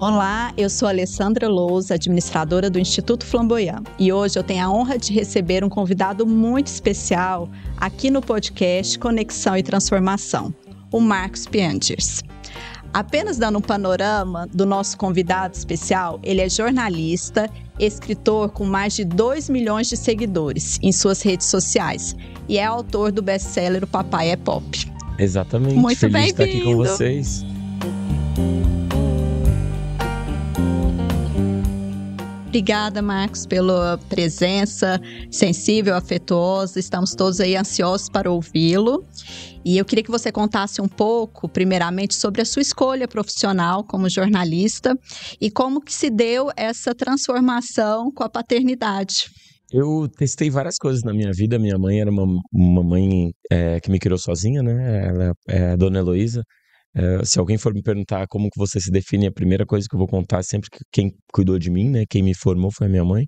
Olá, eu sou Alessandra Lousa, administradora do Instituto Flamboyant, e hoje eu tenho a honra de receber um convidado muito especial aqui no podcast Conexão e Transformação, o Marcos Piangers. Apenas dando um panorama do nosso convidado especial, ele é jornalista, escritor com mais de 2 milhões de seguidores em suas redes sociais e é autor do best-seller O Papai é Pop. Exatamente, muito feliz de estar bem-vindo. aqui com vocês. Obrigada, Marcos, pela presença sensível, afetuosa. Estamos todos aí ansiosos para ouvi-lo. E eu queria que você contasse um pouco, primeiramente, sobre a sua escolha profissional como jornalista e como que se deu essa transformação com a paternidade. Eu testei várias coisas na minha vida. Minha mãe era uma mãe que me criou sozinha, né? Ela é a Dona Heloísa. Se alguém for me perguntar como que você se define, a primeira coisa que eu vou contar é sempre que quem cuidou de mim, né? Quem me formou foi a minha mãe.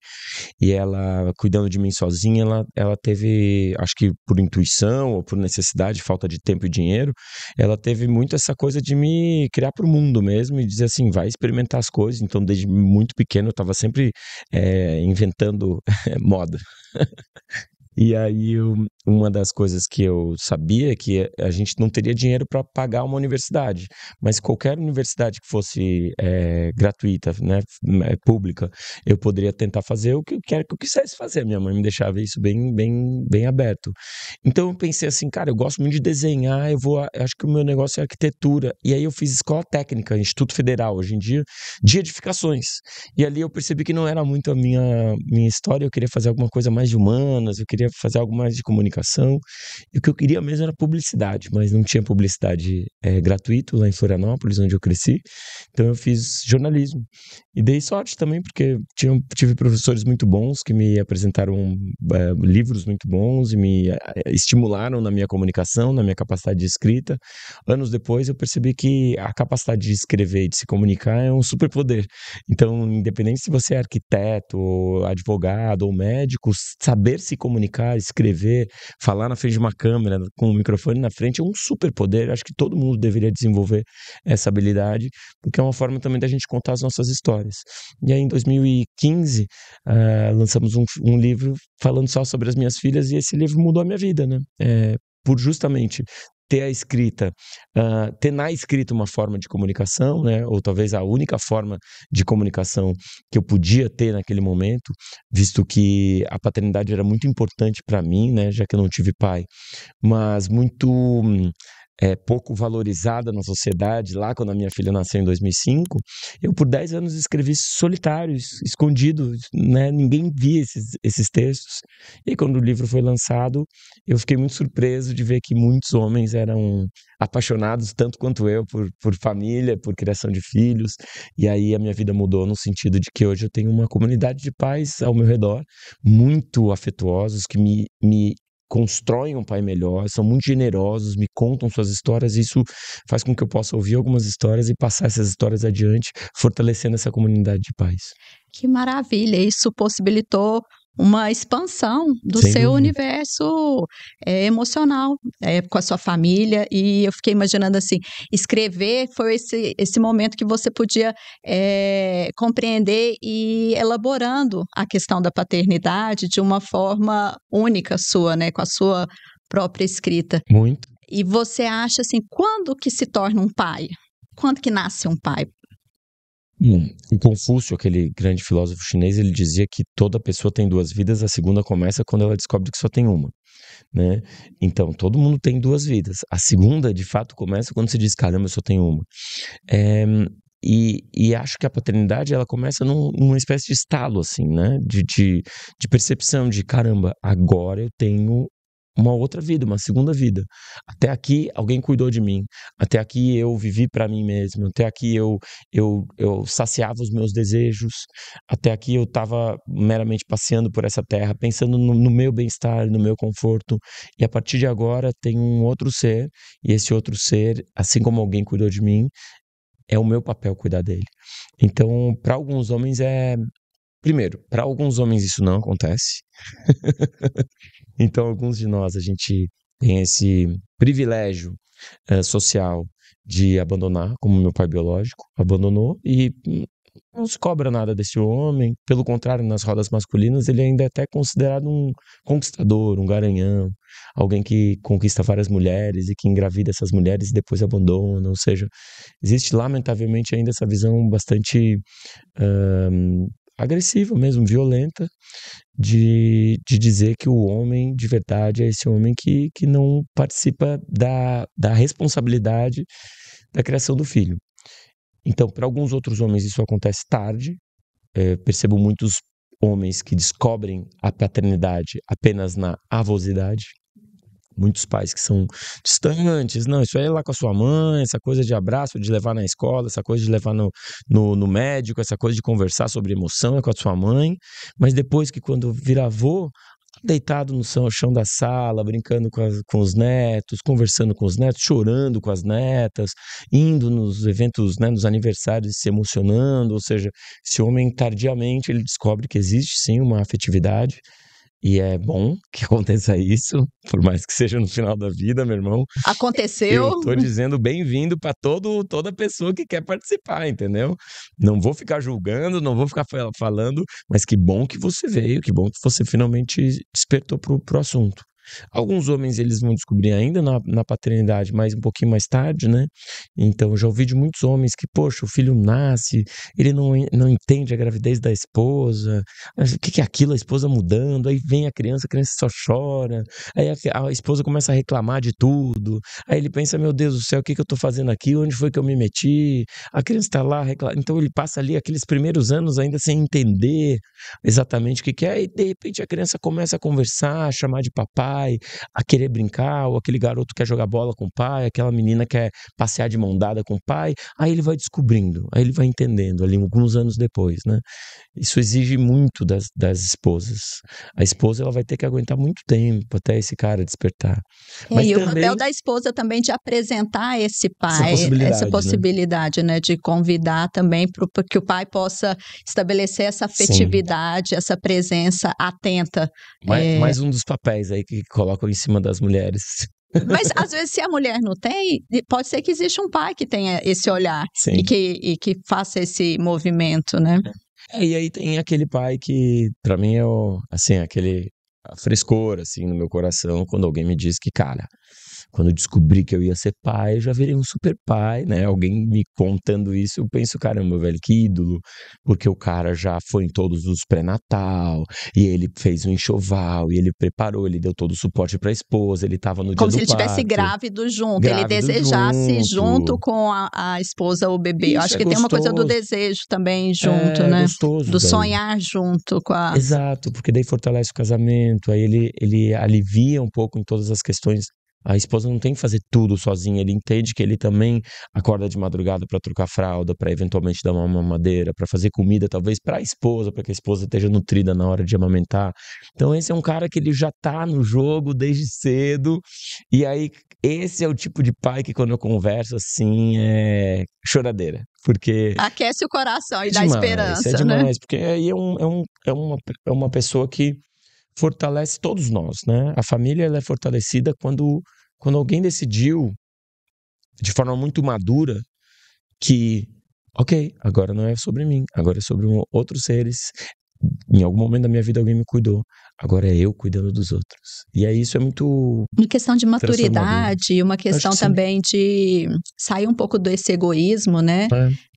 E ela, cuidando de mim sozinha, ela teve, acho que por intuição ou por necessidade, falta de tempo e dinheiro, ela teve muito essa coisa de me criar para o mundo mesmo e dizer assim, vai experimentar as coisas. Então, desde muito pequeno, eu estava sempre inventando moda. E aí, uma das coisas que eu sabia é que a gente não teria dinheiro para pagar uma universidade, mas qualquer universidade que fosse gratuita, né, pública, eu poderia tentar fazer o que quer que eu quisesse fazer. Minha mãe me deixava isso bem aberto. Então, eu pensei assim, cara, eu gosto muito de desenhar, acho que o meu negócio é arquitetura. E aí, eu fiz escola técnica, Instituto Federal, hoje em dia, de edificações. E ali eu percebi que não era muito a minha história, eu queria fazer alguma coisa mais de humanas, eu queria fazer algo mais de comunicação, e o que eu queria mesmo era publicidade, mas não tinha publicidade gratuito lá em Florianópolis, onde eu cresci, então eu fiz jornalismo, e dei sorte também, porque tive professores muito bons, que me apresentaram livros muito bons, e me estimularam na minha comunicação, na minha capacidade de escrita. Anos depois eu percebi que a capacidade de escrever e de se comunicar é um superpoder, então independente se você é arquiteto, ou advogado, ou médico, saber se comunicar, escrever, falar na frente de uma câmera, com o microfone na frente, é um superpoder. Acho que todo mundo deveria desenvolver essa habilidade, porque é uma forma também da gente contar as nossas histórias. E aí, em 2015, lançamos um livro falando só sobre as minhas filhas, e esse livro mudou a minha vida, né? Por justamente ter ter na escrita uma forma de comunicação, né? Ou talvez a única forma de comunicação que eu podia ter naquele momento, visto que a paternidade era muito importante para mim, né? Já que eu não tive pai, mas muito pouco valorizada na sociedade. Lá, quando a minha filha nasceu em 2005, eu por 10 anos escrevi solitário, escondido, né? Ninguém via esses textos. E aí, quando o livro foi lançado, eu fiquei muito surpreso de ver que muitos homens eram apaixonados tanto quanto eu por família, por criação de filhos. E aí a minha vida mudou no sentido de que hoje eu tenho uma comunidade de pais ao meu redor, muito afetuosos, que me constroem um pai melhor, são muito generosos, me contam suas histórias, e isso faz com que eu possa ouvir algumas histórias e passar essas histórias adiante, fortalecendo essa comunidade de pais. Que maravilha! Isso possibilitou uma expansão do Sem seu dúvida. universo emocional com a sua família, e eu fiquei imaginando assim, escrever foi esse momento que você podia compreender e ir elaborando a questão da paternidade de uma forma única sua, né, com a sua própria escrita. Muito. E você acha assim, quando que se torna um pai? Quando que nasce um pai? O Confúcio, aquele grande filósofo chinês, ele dizia que toda pessoa tem 2 vidas, a segunda começa quando ela descobre que só tem uma, né? Então, todo mundo tem 2 vidas. A segunda, de fato, começa quando se diz, caramba, eu só tenho uma. E acho que a paternidade, ela começa numa espécie de estalo, assim, né? De percepção de, caramba, agora eu tenho uma outra vida, uma segunda vida. Até aqui alguém cuidou de mim, até aqui eu vivi para mim mesmo, até aqui eu saciava os meus desejos, até aqui eu estava meramente passeando por essa terra, pensando no meu bem-estar, no meu conforto, e a partir de agora tem um outro ser, e esse outro ser, assim como alguém cuidou de mim, é o meu papel cuidar dele. Então, para alguns homens primeiro, para alguns homens isso não acontece. Então, alguns de nós, a gente tem esse privilégio social de abandonar, como meu pai biológico abandonou, e não se cobra nada desse homem. Pelo contrário, nas rodas masculinas, ele ainda é até considerado um conquistador, um garanhão, alguém que conquista várias mulheres e que engravida essas mulheres e depois abandona. Ou seja, existe lamentavelmente ainda essa visão bastante agressiva mesmo, violenta, de dizer que o homem de verdade é esse homem que não participa da responsabilidade da criação do filho. Então, para alguns outros homens isso acontece tarde. Percebo muitos homens que descobrem a paternidade apenas na avosidade. Muitos pais que são distantes, não, isso aí é lá com a sua mãe, essa coisa de abraço, de levar na escola, essa coisa de levar no médico, essa coisa de conversar sobre emoção é com a sua mãe, mas depois que quando vira avô, deitado no chão da sala, brincando com os netos, conversando com os netos, chorando com as netas, indo nos eventos, né, nos aniversários, se emocionando. Ou seja, esse homem tardiamente ele descobre que existe sim uma afetividade. E é bom que aconteça isso, por mais que seja no final da vida, meu irmão. Aconteceu. Eu tô dizendo bem-vindo para toda pessoa que quer participar, entendeu? Não vou ficar julgando, não vou ficar falando, mas que bom que você veio, que bom que você finalmente despertou pro assunto. Alguns homens eles vão descobrir ainda na paternidade, mas um pouquinho mais tarde, né? Então eu já ouvi de muitos homens que, poxa, o filho nasce, ele não entende a gravidez da esposa, o que é aquilo, a esposa mudando, aí vem a criança só chora, aí a esposa começa a reclamar de tudo, aí ele pensa, meu Deus do céu, o que eu tô fazendo aqui, onde foi que eu me meti? A criança tá lá reclamando, então ele passa ali aqueles primeiros anos ainda sem entender exatamente o que é, e de repente a criança começa a conversar, a chamar de papai, a querer brincar, ou aquele garoto quer jogar bola com o pai, aquela menina quer passear de mão dada com o pai, aí ele vai descobrindo, aí ele vai entendendo ali alguns anos depois, né? Isso exige muito das esposas. A esposa ela vai ter que aguentar muito tempo até esse cara despertar. Mas E também, o papel da esposa também de apresentar esse essa pai, essa possibilidade, possibilidade, né? De convidar também para que o pai possa estabelecer essa Sim. afetividade, essa presença atenta. Mais um dos papéis aí que colocam em cima das mulheres. Mas às vezes se a mulher não tem, pode ser que exista um pai que tenha esse olhar Sim. e que faça esse movimento, né? E aí tem aquele pai que, pra mim, é a frescor, assim, no meu coração, quando alguém me diz que, cara, quando eu descobri que eu ia ser pai, eu já virei um super pai, né? Alguém me contando isso, eu penso, caramba, velho, que ídolo, porque o cara já foi em todos os pré-natal, e ele fez um enxoval, e ele preparou, ele deu todo o suporte pra esposa, ele tava no dia do parto. Como se ele estivesse grávido junto, ele desejasse junto com a esposa ou o bebê. Isso, eu acho que tem uma coisa do desejo também junto, né? Gostoso, do daí. sonhar junto com a... Exato, porque daí fortalece o casamento, aí ele alivia um pouco em todas as questões. A esposa não tem que fazer tudo sozinha, ele entende que ele também acorda de madrugada para trocar fralda, para eventualmente dar uma mamadeira, para fazer comida talvez para a esposa, para que a esposa esteja nutrida na hora de amamentar. Então esse é um cara que ele já tá no jogo desde cedo, e aí esse é o tipo de pai que quando eu converso assim é choradeira, porque... Aquece o coração e dá demais, esperança, é demais, né? porque aí é uma pessoa que fortalece todos nós, né? A família ela é fortalecida quando alguém decidiu, de forma muito madura, que, ok, agora não é sobre mim, agora é sobre outros seres. Em algum momento da minha vida alguém me cuidou, agora é eu cuidando dos outros. E aí isso é muito... Uma questão de maturidade, uma questão também de sair um pouco desse egoísmo, né?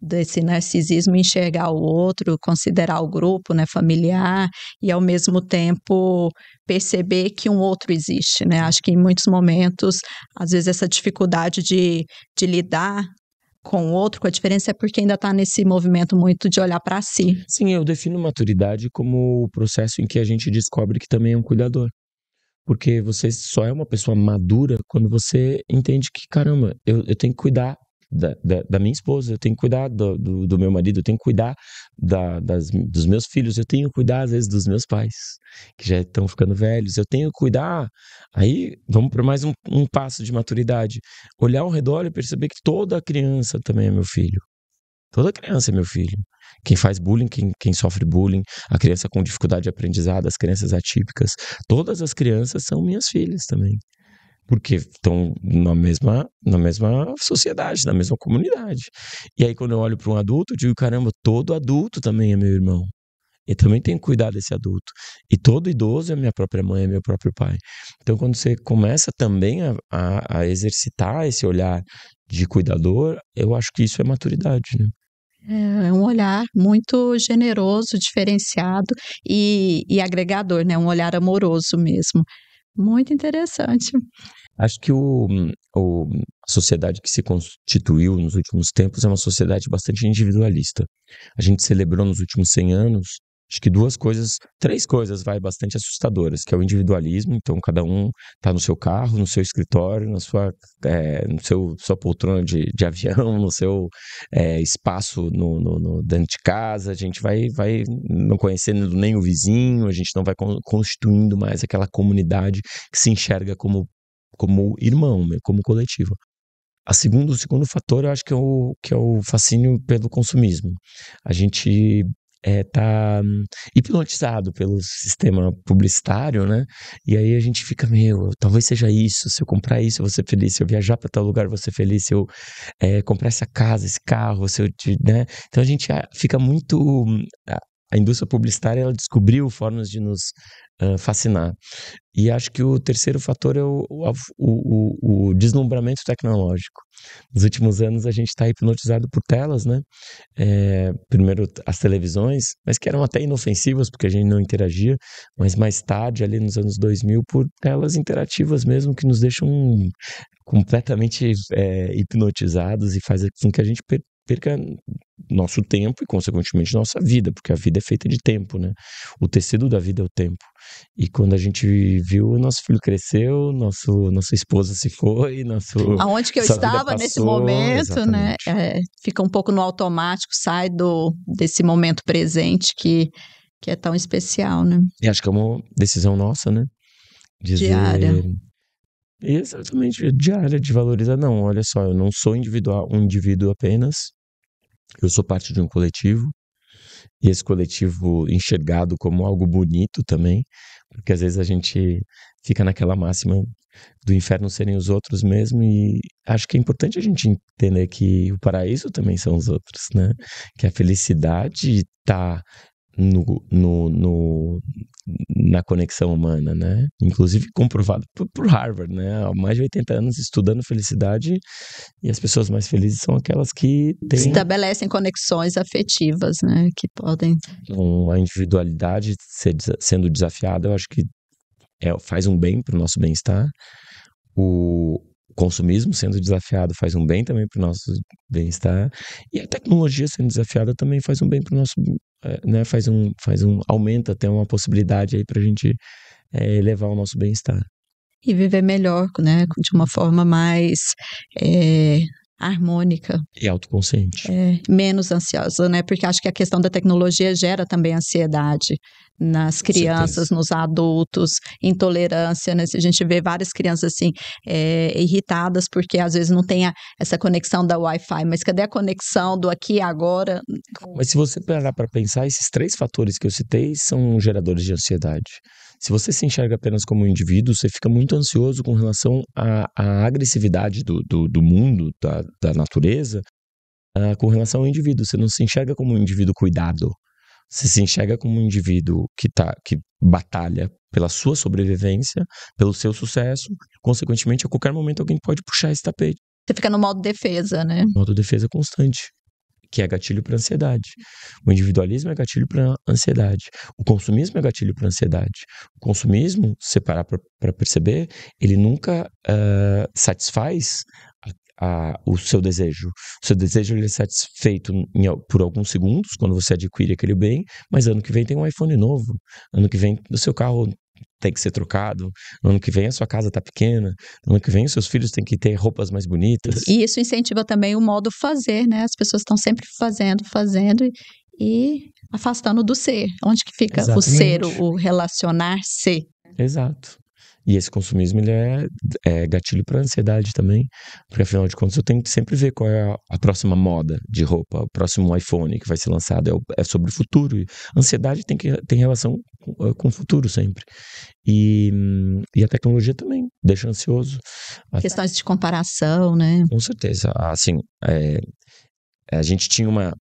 Desse narcisismo, enxergar o outro, considerar o grupo, né, familiar, e ao mesmo tempo perceber que um outro existe, né? Acho que em muitos momentos, às vezes essa dificuldade de lidar com o outro, com a diferença, é porque ainda está nesse movimento muito de olhar para si. Sim, eu defino maturidade como o processo em que a gente descobre que também é um cuidador. Porque você só é uma pessoa madura quando você entende que, caramba, eu tenho que cuidar da minha esposa, eu tenho que cuidar do meu marido, eu tenho que cuidar dos meus filhos, eu tenho que cuidar, às vezes, dos meus pais, que já estão ficando velhos, eu tenho que cuidar. Aí, vamos para mais um passo de maturidade. Olhar ao redor e perceber que toda criança também é meu filho. Toda criança é meu filho. Quem faz bullying, quem sofre bullying, a criança com dificuldade de aprendizado, as crianças atípicas, todas as crianças são minhas filhas também. porque estão na mesma sociedade, na mesma comunidade. E aí, quando eu olho para um adulto, eu digo, caramba, todo adulto também é meu irmão. Eu também tenho que cuidar desse adulto. E todo idoso é minha própria mãe, é meu próprio pai. Então, quando você começa também a exercitar esse olhar de cuidador, eu acho que isso é maturidade, né? É um olhar muito generoso, diferenciado e agregador, né? Um olhar amoroso mesmo. Muito interessante. Acho que a sociedade que se constituiu nos últimos tempos é uma sociedade bastante individualista. A gente celebrou nos últimos 100 anos, acho que três coisas bastante assustadoras, que é o individualismo, então cada um está no seu carro, no seu escritório, sua poltrona de avião, no seu espaço dentro de casa, a gente vai não conhecendo nem o vizinho, a gente não vai constituindo mais aquela comunidade que se enxerga como irmão, como coletivo. O segundo fator, eu acho que é o fascínio pelo consumismo. A gente tá hipnotizado pelo sistema publicitário, né? E aí a gente fica, talvez seja isso, se eu comprar isso eu vou ser feliz, se eu viajar para tal lugar eu vou ser feliz, se eu comprar essa casa, esse carro, né? Então a gente fica muito... A indústria publicitária, ela descobriu formas de nos fascinar. E acho que o terceiro fator é o deslumbramento tecnológico. Nos últimos anos a gente está hipnotizado por telas, né? Primeiro as televisões, mas que eram até inofensivas porque a gente não interagia, mas mais tarde, ali nos anos 2000, por telas interativas mesmo, que nos deixam completamente hipnotizados e faz com que a gente perca nosso tempo e, consequentemente, nossa vida, porque a vida é feita de tempo, né? O tecido da vida é o tempo. E quando a gente viu, nosso filho cresceu, nossa esposa se foi, aonde que eu estava nesse momento, exatamente, né? Fica um pouco no automático, sai desse momento presente que é tão especial, né? E acho que é uma decisão nossa, né? Diária. Exatamente, diária, de valorizar. Não, olha só, eu não sou um indivíduo apenas, eu sou parte de um coletivo, e esse coletivo enxergado como algo bonito também, porque às vezes a gente fica naquela máxima do inferno serem os outros mesmo, e acho que é importante a gente entender que o paraíso também são os outros, né? Que a felicidade está na conexão humana, né? Inclusive comprovado por Harvard, né? Há mais de 80 anos estudando felicidade, e as pessoas mais felizes são aquelas que estabelecem conexões afetivas, né? Que podem... Então, a individualidade sendo desafiada, eu acho que faz um bem para o nosso bem-estar. O consumismo sendo desafiado faz um bem também para o nosso bem-estar, e a tecnologia sendo desafiada também faz um bem para o nosso, né, aumenta até uma possibilidade aí para a gente elevar o nosso bem-estar. E viver melhor, né, de uma forma mais harmônica. E autoconsciente. Menos ansiosa, né? Porque acho que a questão da tecnologia gera também ansiedade nas crianças, nos adultos, intolerância, né? A gente vê várias crianças assim, irritadas porque às vezes não tem essa conexão da Wi-Fi, mas cadê a conexão do aqui e agora? Mas se você parar para pensar, esses três fatores que eu citei são geradores de ansiedade. Se você se enxerga apenas como um indivíduo, você fica muito ansioso com relação à agressividade do mundo, da natureza, com relação ao indivíduo. Você não se enxerga como um indivíduo cuidado. Você se enxerga como um indivíduo que batalha pela sua sobrevivência, pelo seu sucesso. Consequentemente, a qualquer momento alguém pode puxar esse tapete. Você fica no modo defesa, né? Modo defesa constante, que é gatilho para ansiedade. O individualismo é gatilho para ansiedade. O consumismo é gatilho para ansiedade. O consumismo, se você parar para perceber, ele nunca satisfaz o seu desejo. O seu desejo ele é satisfeito por alguns segundos, quando você adquire aquele bem, mas ano que vem tem um iPhone novo. Ano que vem o seu carro tem que ser trocado, ano que vem a sua casa tá pequena, ano que vem os seus filhos têm que ter roupas mais bonitas. E isso incentiva também o modo fazer, né? As pessoas estão sempre fazendo e afastando do ser. Onde que fica o ser, o relacionar-se? Exato. E esse consumismo, ele é gatilho para ansiedade também, porque afinal de contas eu tenho que sempre ver qual é a próxima moda de roupa, o próximo iPhone que vai ser lançado, é sobre o futuro. E ansiedade tem relação com o futuro sempre. E a tecnologia também deixa ansioso. Questões de comparação, né? Com certeza. Assim, a gente tinha uma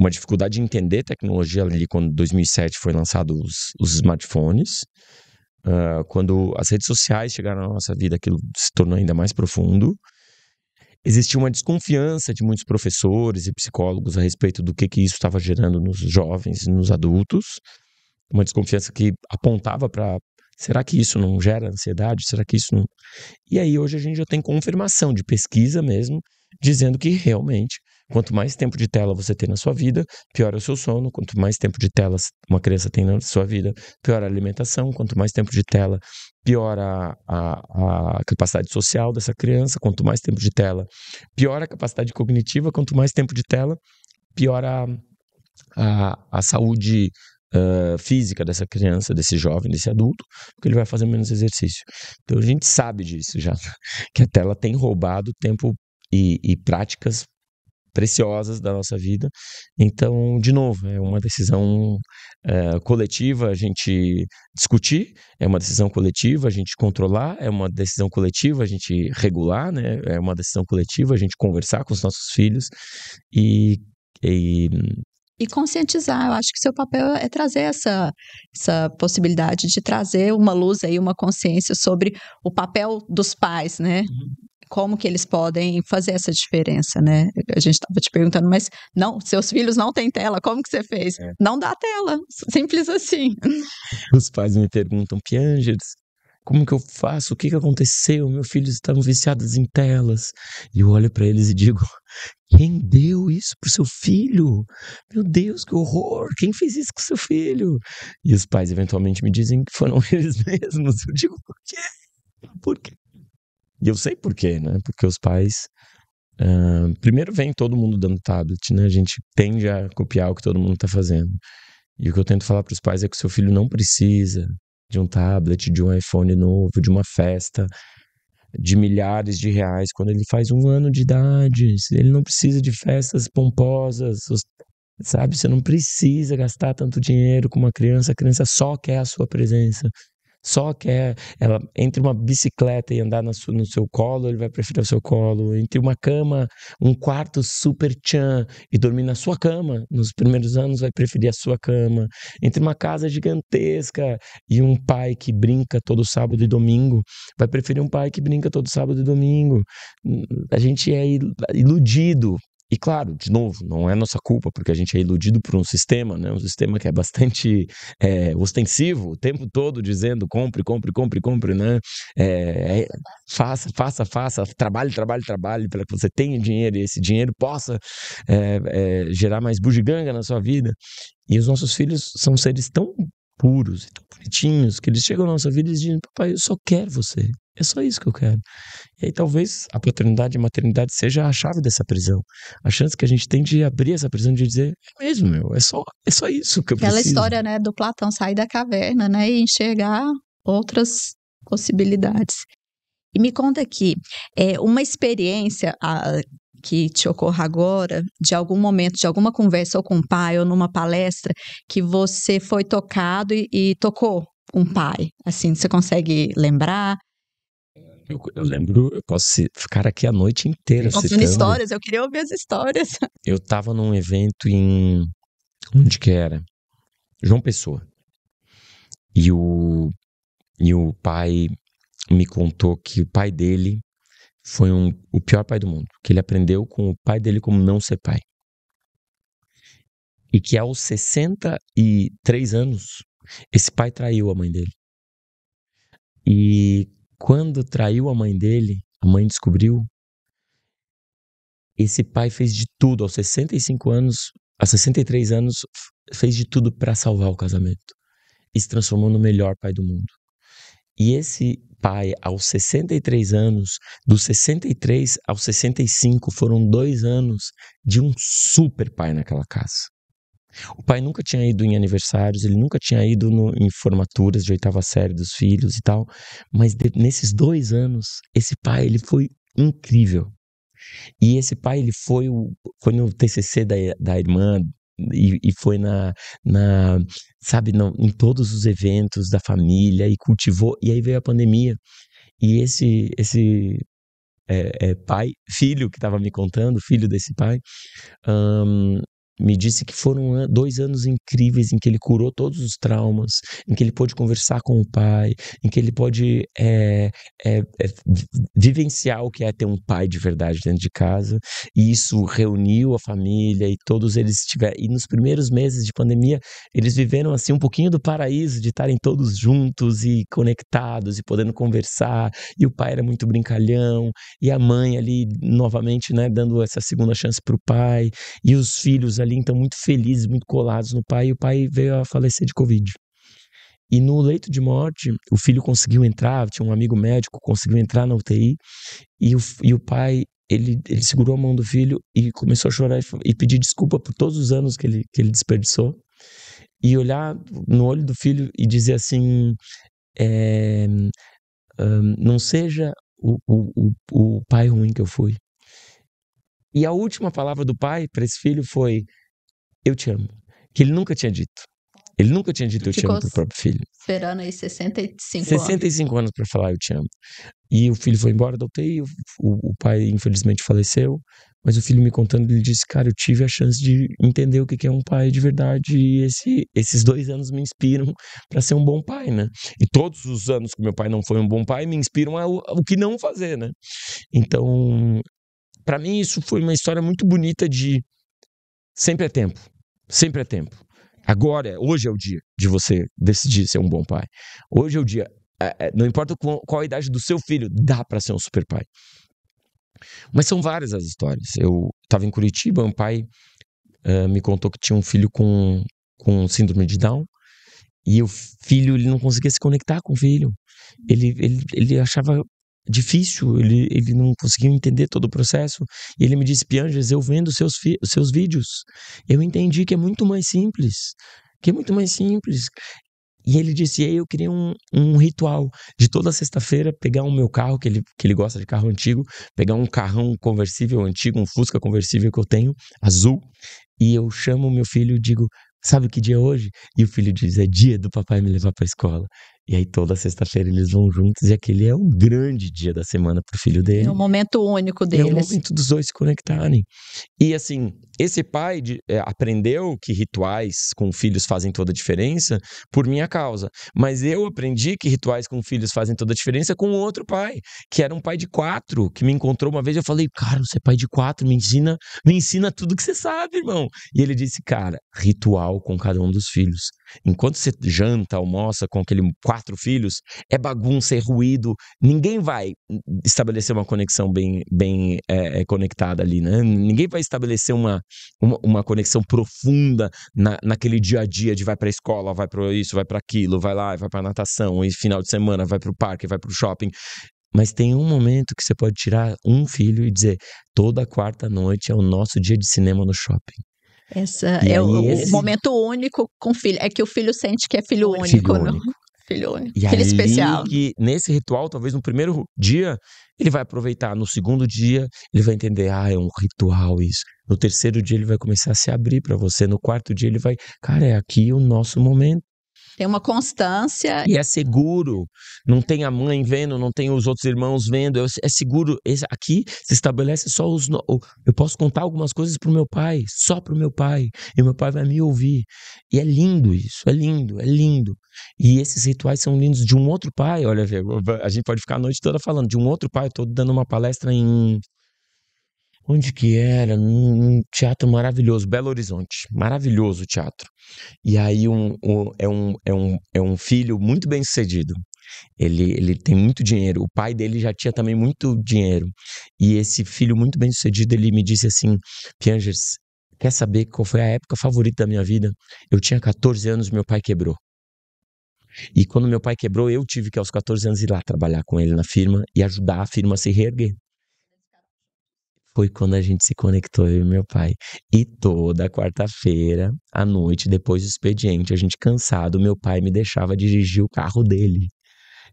dificuldade de entender tecnologia ali quando em 2007 foi lançado os smartphones. Quando as redes sociais chegaram na nossa vida, aquilo se tornou ainda mais profundo. Existia uma desconfiança de muitos professores e psicólogos a respeito do que isso estava gerando nos jovens e nos adultos. Uma desconfiança que apontava para: será que isso não gera ansiedade? Será que isso não... E aí hoje a gente já tem confirmação de pesquisa mesmo, dizendo que realmente, quanto mais tempo de tela você tem na sua vida, pior é o seu sono. Quanto mais tempo de tela uma criança tem na sua vida, pior a alimentação. Quanto mais tempo de tela, pior a capacidade social dessa criança. Quanto mais tempo de tela, pior a capacidade cognitiva. Quanto mais tempo de tela, pior a saúde física dessa criança, desse jovem, desse adulto, porque ele vai fazer menos exercício. Então a gente sabe disso já, que a tela tem roubado tempo e práticas preciosas da nossa vida. Então, de novo, é uma decisão coletiva a gente discutir, é uma decisão coletiva a gente controlar, é uma decisão coletiva a gente regular, né? É uma decisão coletiva a gente conversar com os nossos filhos e conscientizar. Eu acho que seu papel é trazer essa possibilidade de trazer uma luz aí, uma consciência sobre o papel dos pais, né? Como que eles podem fazer essa diferença, né? A gente estava te perguntando, mas não, seus filhos não têm tela, como que você fez? Não dá tela, simples assim. Os pais me perguntam: Piangeres, como que eu faço? O que aconteceu? Meus filhos estavam viciados em telas. E eu olho para eles e digo: quem deu isso pro seu filho? Meu Deus, que horror! Quem fez isso com seu filho? E os pais eventualmente me dizem que foram eles mesmos. Eu digo: por quê? Por quê? E eu sei por quê, né? Porque os pais... primeiro vem todo mundo dando tablet, né? A gente tende a copiar o que todo mundo tá fazendo. E o que eu tento falar pros pais é que o seu filho não precisa de um tablet, de um iPhone novo, de uma festa de milhares de reais quando ele faz 1 ano de idade. Ele não precisa de festas pomposas, sabe? Você não precisa gastar tanto dinheiro com uma criança. A criança só quer a sua presença. Só quer, ela, entre uma bicicleta e andar no seu colo, ele vai preferir o seu colo. Entre uma cama, um quarto super tchan e dormir na sua cama, nos primeiros anos vai preferir a sua cama. Entre uma casa gigantesca e um pai que brinca todo sábado e domingo, vai preferir um pai que brinca todo sábado e domingo. A gente é iludido. E claro, de novo, não é nossa culpa, porque a gente é iludido por um sistema, né? Um sistema que é bastante ostensivo, o tempo todo dizendo compre, compre, compre, compre, né? Faça, trabalhe para que você tenha dinheiro e esse dinheiro possa gerar mais bugiganga na sua vida. E os nossos filhos são seres tão puros e tão bonitinhos que eles chegam na nossa vida e dizem: papai, eu só quero você. É só isso que eu quero. E aí talvez a paternidade e a maternidade seja a chave dessa prisão. A chance que a gente tem de abrir essa prisão, de dizer: é mesmo, meu, é só isso que eu preciso. Aquela história, né, do Platão sair da caverna, né, e enxergar outras possibilidades. E me conta aqui, uma experiência que te ocorra agora, de algum momento, de alguma conversa ou com um pai ou numa palestra, que você foi tocado e tocou um pai. Assim, você consegue lembrar? Eu lembro, eu posso ficar aqui a noite inteira contando histórias, eu queria ouvir as histórias. Eu estava num evento onde que era? João Pessoa. E o pai me contou que o pai dele foi o pior pai do mundo, que ele aprendeu com o pai dele como não ser pai. E que aos 63 anos, esse pai traiu a mãe dele. E quando traiu a mãe dele, a mãe descobriu, esse pai fez de tudo aos 65 anos, aos 63 anos, fez de tudo para salvar o casamento. E se transformou no melhor pai do mundo. E esse pai, aos 63 anos, dos 63 aos 65, foram 2 anos de um super pai naquela casa. O pai nunca tinha ido em aniversários, ele nunca tinha ido em formaturas de 8ª série dos filhos e tal, mas nesses 2 anos, esse pai, ele foi incrível. E esse pai, ele foi no TCC da irmã e foi sabe, em todos os eventos da família e cultivou, e aí veio a pandemia. E esse filho que estava me contando, filho desse pai, me disse que foram 2 anos incríveis em que ele curou todos os traumas, em que ele pôde conversar com o pai, em que ele pôde vivenciar o que é ter um pai de verdade dentro de casa, e isso reuniu a família e todos eles tiveram, e nos primeiros meses de pandemia, eles viveram assim um pouquinho do paraíso de estarem todos juntos e conectados e podendo conversar, e o pai era muito brincalhão, e a mãe ali novamente, né, dando essa segunda chance para o pai, e os filhos ali então muito felizes, muito colados no pai, e o pai veio a falecer de Covid. E no leito de morte, o filho conseguiu entrar, tinha um amigo médico, conseguiu entrar na UTI, e o pai, ele segurou a mão do filho e começou a chorar e pedir desculpa por todos os anos que ele desperdiçou, e olhar no olho do filho e dizer assim, não seja o pai ruim que eu fui. E a última palavra do pai para esse filho foi: eu te amo. Que ele nunca tinha dito. Ele nunca tinha dito eu te amo pro próprio filho. Esperando aí 65 65 anos para falar eu te amo. E o filho foi embora da UTI, o pai infelizmente faleceu, mas o filho me contando, ele disse, cara, eu tive a chance de entender o que é um pai de verdade, e esses 2 anos me inspiram para ser um bom pai, né? E todos os anos que meu pai não foi um bom pai me inspiram o que não fazer, né? Então, para mim isso foi uma história muito bonita de sempre é tempo. Sempre é tempo. Agora, hoje é o dia de você decidir ser um bom pai. Hoje é o dia. Não importa qual a idade do seu filho, dá para ser um super pai. Mas são várias as histórias. Eu estava em Curitiba, um pai me contou que tinha um filho com síndrome de Down, e o filho, ele não conseguia se conectar com o filho. Ele achava difícil, ele não conseguia entender todo o processo, e ele me disse, Pianges, eu vendo seus vídeos, eu entendi que é muito mais simples, e ele disse, eu queria um ritual, de toda sexta-feira pegar o meu carro, que ele gosta de carro antigo, pegar um carrão conversível antigo, um Fusca conversível que eu tenho, azul, e eu chamo o meu filho e digo, sabe que dia é hoje? E o filho diz, é dia do papai me levar para a escola. E aí toda sexta-feira eles vão juntos, e aquele é o grande dia da semana pro filho dele. É um momento único deles. É o momento dos dois se conectarem. E assim, esse pai aprendeu que rituais com filhos fazem toda a diferença por minha causa. Mas eu aprendi que rituais com filhos fazem toda a diferença com outro pai, que era um pai de 4, que me encontrou uma vez. Eu falei, cara, você é pai de 4, me ensina tudo que você sabe, irmão. E ele disse, cara, ritual com cada um dos filhos. Enquanto você janta, almoça com aquele 4 filhos, é bagunça, é ruído. Ninguém vai estabelecer uma conexão bem conectada ali, né? Ninguém vai estabelecer uma conexão profunda naquele dia a dia de vai pra escola, vai pra isso, vai pra aquilo, vai lá, vai pra natação, e final de semana vai pro parque, vai pro shopping. Mas tem um momento que você pode tirar um filho e dizer, toda quarta noite é o nosso dia de cinema no shopping. O momento único com o filho. É que o filho sente que é filho único, não? Filho único. E filho especial. Que nesse ritual, talvez no primeiro dia, ele vai aproveitar. No segundo dia, ele vai entender, é um ritual isso. No terceiro dia, ele vai começar a se abrir para você. No quarto dia, ele vai, cara, é aqui o nosso momento. Tem uma constância. E é seguro. Não tem a mãe vendo, não tem os outros irmãos vendo. É seguro. Aqui se estabelece só eu posso contar algumas coisas pro meu pai, só pro meu pai. E o meu pai vai me ouvir. E é lindo isso. É lindo, é lindo. E esses rituais são lindos de um outro pai. Olha, a gente pode ficar a noite toda falando de um outro pai. Eu tô dando uma palestra em... Onde que era? Num teatro maravilhoso, Belo Horizonte. Maravilhoso teatro. E aí é um filho muito bem sucedido. Ele tem muito dinheiro. O pai dele já tinha também muito dinheiro. E esse filho muito bem sucedido, ele me disse assim, Piangers, quer saber qual foi a época favorita da minha vida? Eu tinha 14 anos, meu pai quebrou. E quando meu pai quebrou, eu tive que aos 14 anos ir lá trabalhar com ele na firma e ajudar a firma a se reerguer. foi quando a gente se conectou, eu e meu pai. E toda quarta-feira, à noite, depois do expediente, a gente cansado, meu pai me deixava dirigir o carro dele.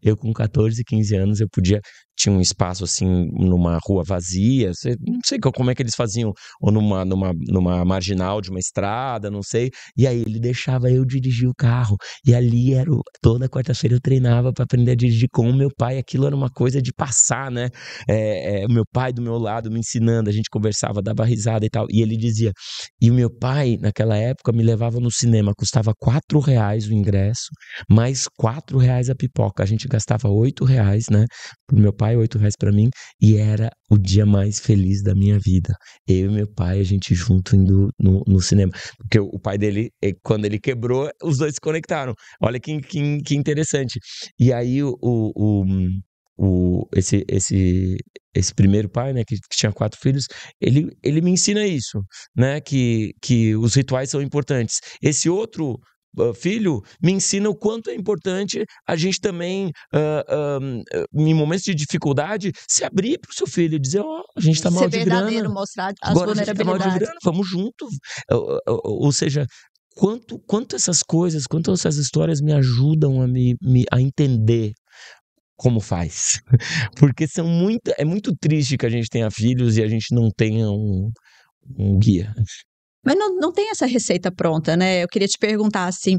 Eu com 14, 15 anos, eu podia... Tinha um espaço, assim, numa rua vazia, não sei como é que eles faziam, ou numa marginal de uma estrada, não sei. E aí ele deixava eu dirigir o carro. E ali toda quarta-feira eu treinava para aprender a dirigir com o meu pai. Aquilo era uma coisa de passar, né? O meu pai do meu lado me ensinando, a gente conversava, dava risada e tal. E ele dizia... E o meu pai, naquela época, me levava no cinema, custava R$4 o ingresso, mais R$4 a pipoca. A gente gastava R$8, né? Pro meu pai, R$8 pra mim, e era o dia mais feliz da minha vida. Eu e meu pai, a gente junto indo no cinema. Porque o pai dele, quando ele quebrou, os dois se conectaram. Olha que interessante. E aí, esse primeiro pai, né, que tinha 4 filhos, ele me ensina isso, né, que os rituais são importantes. Esse outro filho me ensina o quanto é importante a gente também, em momentos de dificuldade, se abrir para o seu filho e dizer, a gente está mal de grana. Mostrar as Agora a gente está mal de vulnerabilidades. grana, vamos junto. Ou seja, quanto essas coisas, quanto essas histórias me ajudam a entender como faz. Porque é muito triste que a gente tenha filhos e a gente não tenha um guia. Mas não tem essa receita pronta, né? Eu queria te perguntar, assim,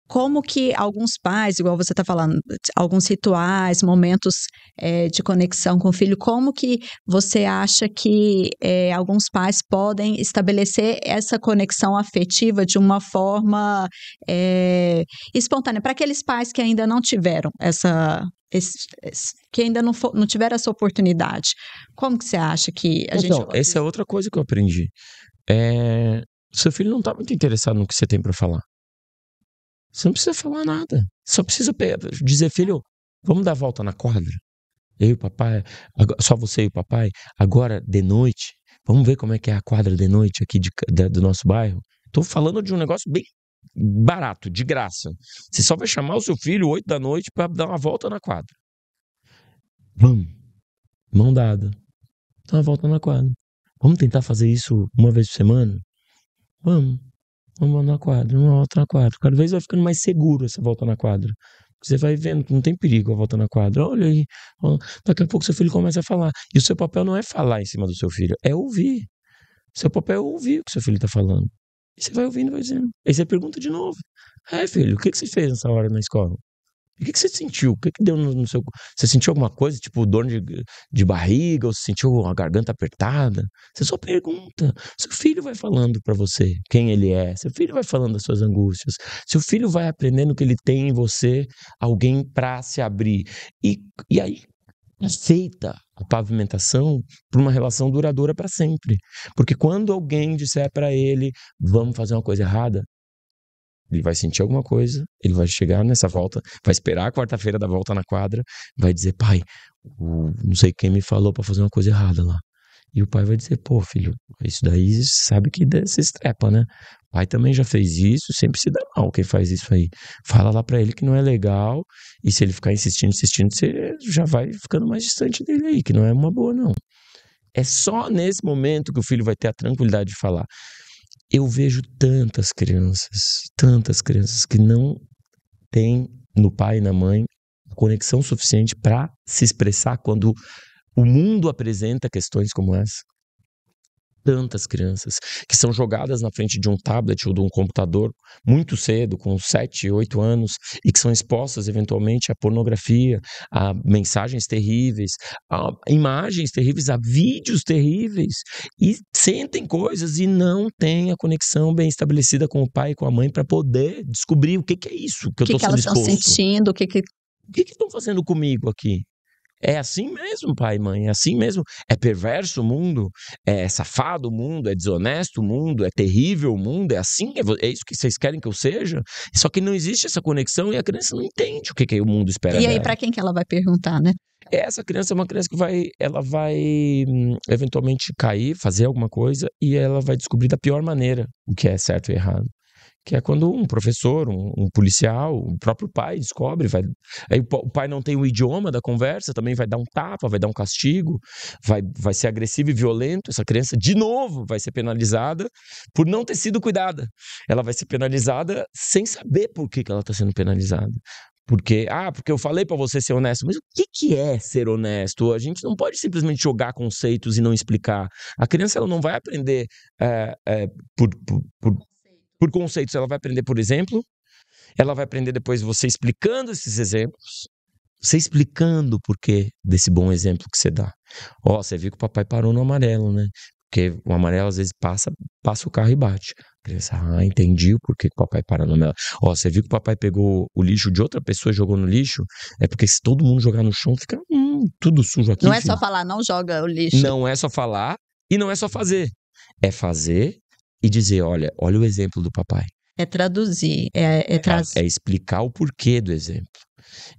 como que alguns pais, igual você está falando, alguns rituais, momentos de conexão com o filho, como que você acha que alguns pais podem estabelecer essa conexão afetiva de uma forma espontânea? Para aqueles pais que ainda não tiveram que ainda não tiveram essa oportunidade, como que você acha que a gente... Então, essa é outra coisa que eu aprendi. Seu filho não está muito interessado no que você tem para falar. Você não precisa falar nada. Só precisa dizer, filho, vamos dar a volta na quadra? Eu e o papai, só você e o papai, agora de noite, vamos ver como é que é a quadra de noite aqui do nosso bairro? Tô falando de um negócio bem barato, de graça. Você só vai chamar o seu filho 8 da noite para dar uma volta na quadra. Vamos. Mão dada. Dar uma volta na quadra. Vamos tentar fazer isso uma vez por semana? Vamos na quadra, uma volta na quadra. Cada vez vai ficando mais seguro essa volta na quadra. Você vai vendo que não tem perigo a volta na quadra. Olha aí, daqui a pouco seu filho começa a falar. E o seu papel não é falar em cima do seu filho, é ouvir. Seu papel é ouvir o que seu filho está falando. E você vai ouvindo e vai dizendo. Aí você pergunta de novo. Filho, o que você fez nessa hora na escola? O que você sentiu? O que deu no seu... Você sentiu alguma coisa, tipo dor de barriga? Ou você sentiu a garganta apertada? Você só pergunta. Seu filho vai falando pra você quem ele é. Seu filho vai falando das suas angústias. Seu filho vai aprendendo que ele tem em você alguém pra se abrir. E aí é feita a pavimentação para uma relação duradoura para sempre. Porque quando alguém disser pra ele, vamos fazer uma coisa errada, ele vai sentir alguma coisa, ele vai chegar nessa volta, vai esperar a quarta-feira da volta na quadra, vai dizer, pai, não sei quem me falou pra fazer uma coisa errada lá. E o pai vai dizer, pô, filho, isso daí sabe que se estrepa, né? O pai também já fez isso, sempre se dá mal quem faz isso aí. Fala lá pra ele que não é legal, e se ele ficar insistindo, você já vai ficando mais distante dele aí, que não é uma boa, não. É só nesse momento que o filho vai ter a tranquilidade de falar. Eu vejo tantas crianças que não têm no pai e na mãe conexão suficiente para se expressar quando o mundo apresenta questões como essa. Tantas crianças que são jogadas na frente de um tablet ou de um computador muito cedo, com 7, 8 anos, e que são expostas eventualmente à pornografia, a mensagens terríveis, a imagens terríveis, a vídeos terríveis, e sentem coisas e não têm a conexão bem estabelecida com o pai e com a mãe para poder descobrir o que é isso que eu estou sendo exposto. O que elas estão sentindo, o que estão fazendo comigo aqui? É assim mesmo, pai e mãe, é assim mesmo. É perverso o mundo, é safado o mundo, é desonesto o mundo, é terrível o mundo, é assim, é isso que vocês querem que eu seja? Só que não existe essa conexão e a criança não entende o que o mundo espera dela. E aí, para quem que ela vai perguntar, né? Essa criança é uma criança que vai eventualmente cair, fazer alguma coisa e ela vai descobrir da pior maneira o que é certo e errado. que é quando um professor, um policial, o próprio pai descobre, aí o pai não tem o idioma da conversa, também vai dar um tapa, vai dar um castigo, vai ser agressivo e violento, essa criança de novo vai ser penalizada por não ter sido cuidada. Ela vai ser penalizada sem saber por que ela está sendo penalizada. Porque eu falei pra você ser honesto. Mas o que é ser honesto? A gente não pode simplesmente jogar conceitos e não explicar. A criança ela não vai aprender por conceitos, ela vai aprender por exemplo, ela vai aprender depois você explicando esses exemplos, você explicando o porquê desse bom exemplo que você dá. Você viu que o papai parou no amarelo, né? Porque o amarelo às vezes passa o carro e bate. A criança, entendi o porquê que o papai para no amarelo. Você viu que o papai pegou o lixo de outra pessoa e jogou no lixo? É porque se todo mundo jogar no chão, fica tudo sujo aqui. Não é só falar, não joga o lixo. Não é só falar e não é só fazer. É fazer e dizer, olha o exemplo do papai. É traduzir, é explicar o porquê do exemplo.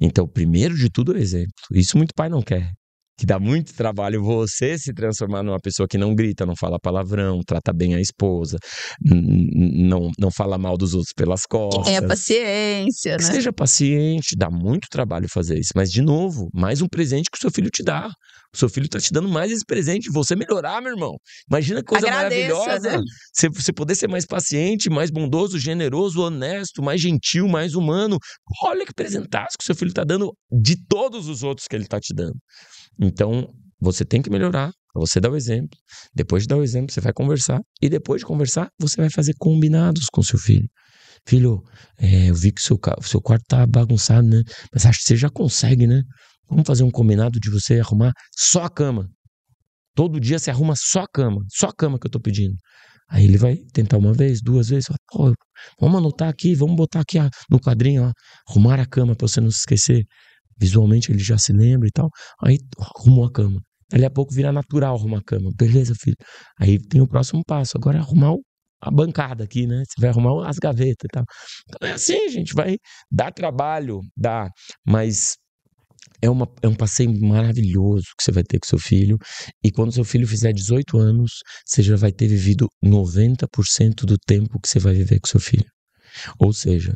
Então, primeiro de tudo é o exemplo. Isso muito pai não quer. Que dá muito trabalho você se transformar numa pessoa que não grita, não fala palavrão, trata bem a esposa, não fala mal dos outros pelas costas. Tenha paciência, né? Seja paciente, dá muito trabalho fazer isso. Mas, de novo, mais um presente que o seu filho te dá. O seu filho tá te dando mais esse presente, você melhorar, meu irmão. Imagina que coisa maravilhosa. Né? Você poder ser mais paciente, mais bondoso, generoso, honesto, mais gentil, mais humano. Olha que presentaço que o seu filho tá dando de todos os outros que ele tá te dando. Então, você tem que melhorar, você dá o exemplo. Depois de dar o exemplo, você vai conversar. E depois de conversar, você vai fazer combinados com seu filho. Filho, eu vi que o seu quarto tá bagunçado, né? Mas acho que você já consegue, né? Vamos fazer um combinado de você arrumar só a cama. Todo dia você arruma só a cama que eu tô pedindo. Aí ele vai tentar uma vez, duas vezes. Vamos anotar aqui, vamos botar aqui no quadrinho, arrumar a cama pra você não se esquecer. Visualmente ele já se lembra e tal. Aí arrumou a cama. Dali a pouco vira natural arrumar a cama. Beleza, filho. Aí tem o próximo passo. Agora é arrumar a bancada aqui, né? Você vai arrumar as gavetas e tal. Então é assim, gente. Vai dar trabalho, dá. Mas é um passeio maravilhoso que você vai ter com seu filho. E quando seu filho fizer 18 anos, você já vai ter vivido 90% do tempo que você vai viver com seu filho. Ou seja,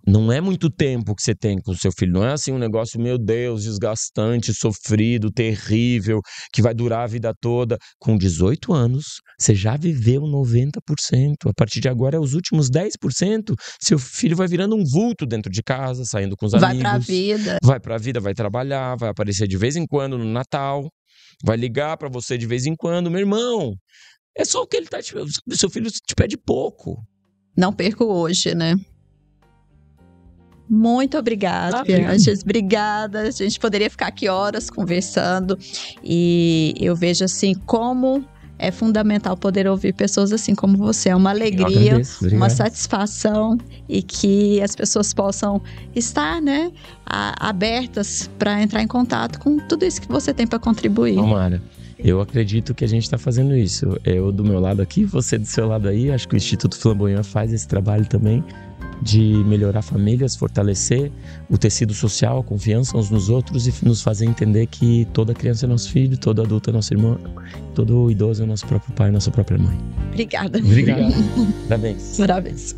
não é muito tempo que você tem com o seu filho. Não é assim um negócio, meu Deus, desgastante, sofrido, terrível, que vai durar a vida toda. Com 18 anos, você já viveu 90%. A partir de agora, é os últimos 10%. Seu filho vai virando um vulto dentro de casa, saindo com os amigos. Vai pra vida, vai trabalhar, vai aparecer de vez em quando no Natal, vai ligar pra você de vez em quando. Meu irmão, é só o que ele tá te... Seu filho te pede pouco. Não perco hoje, né? Muito obrigada, Pianges. Obrigada. A gente poderia ficar aqui horas conversando. E eu vejo assim como é fundamental poder ouvir pessoas assim como você. É uma alegria, uma satisfação, e que as pessoas possam estar, né, abertas para entrar em contato com tudo isso que você tem para contribuir. Tomara. Eu acredito que a gente está fazendo isso. Eu do meu lado aqui, você do seu lado aí. Acho que o Instituto Flamboyant faz esse trabalho também de melhorar famílias, fortalecer o tecido social, a confiança uns nos outros e nos fazer entender que toda criança é nosso filho, todo adulto é nosso irmão, todo idoso é nosso próprio pai, nossa própria mãe. Obrigada. Obrigado. Parabéns. Parabéns.